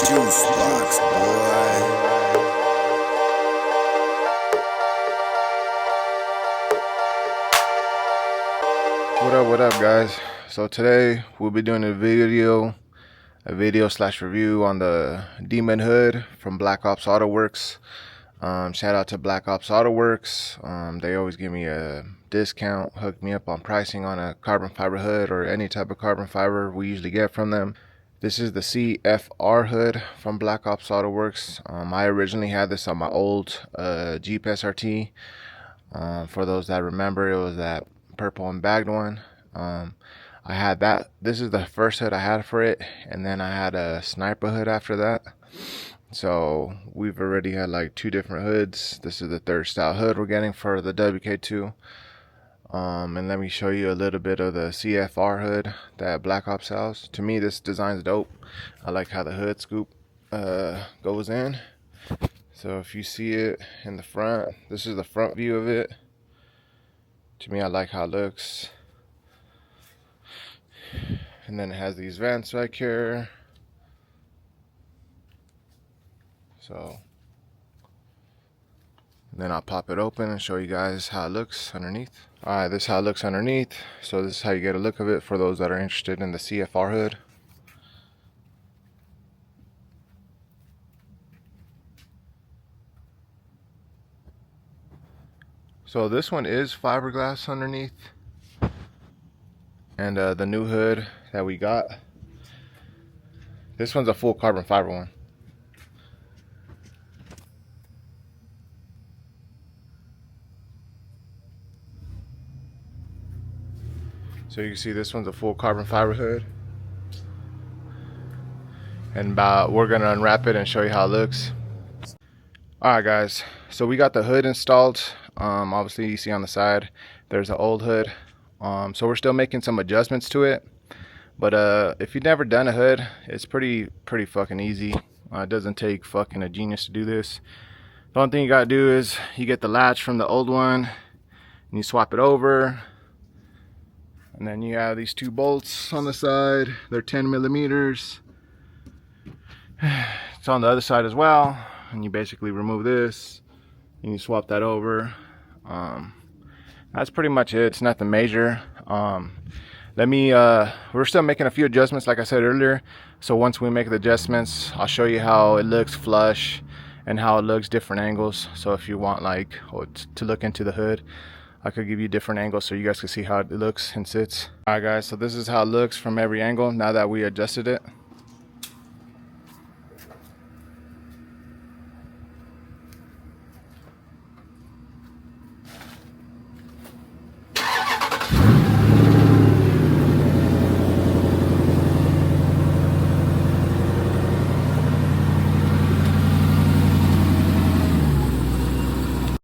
Juice box, boy. What up guys? So today we'll be doing a video slash review on the Demon Hood from blackopsautoworks. Shout out to blackopsautoworks. They always give me a discount, hook me up on pricing on a carbon fiber hood or any type of carbon fiber we usually get from them. This is the CFR hood from blackopsautoworks. I originally had this on my old Jeep SRT. For those that remember, it was that purple and bagged one. I had that. This is the first hood I had for it, and then I had a sniper hood after that. So we've already had like two different hoods. This is the third style hood we're getting for the WK2. And let me show you a little bit of the CFR hood that Black Ops sells. To me, this design's dope. I like how the hood scoop goes in. So if you see it in the front, this is the front view of it. To me, I like how it looks. And then it has these vents right here. So then I'll pop it open and show you guys how it looks underneath. Alright, this is how it looks underneath. So this is how you get a look of it for those that are interested in the CFR hood. So this one is fiberglass underneath. And the new hood that we got, this one's a full carbon fiber one. So you can see this one's a full carbon fiber hood. And we're gonna unwrap it and show you how it looks. Alright guys, so we got the hood installed. Obviously you see on the side there's an old hood. So we're still making some adjustments to it. But if you've never done a hood, it's pretty fucking easy. It doesn't take fucking a genius to do this. The only thing you gotta do is you get the latch from the old one and you swap it over. And then you have these two bolts on the side. They're 10 millimeters. It's on the other side as well. And you basically remove this and you swap that over. That's pretty much it. It's nothing major. We're still making a few adjustments like I said earlier. So once we make the adjustments, I'll show you how it looks flush and how it looks different angles. So if you want like to look into the hood, I could give you different angles so you guys can see how it looks and sits. Alright guys, so this is how it looks from every angle now that we adjusted it.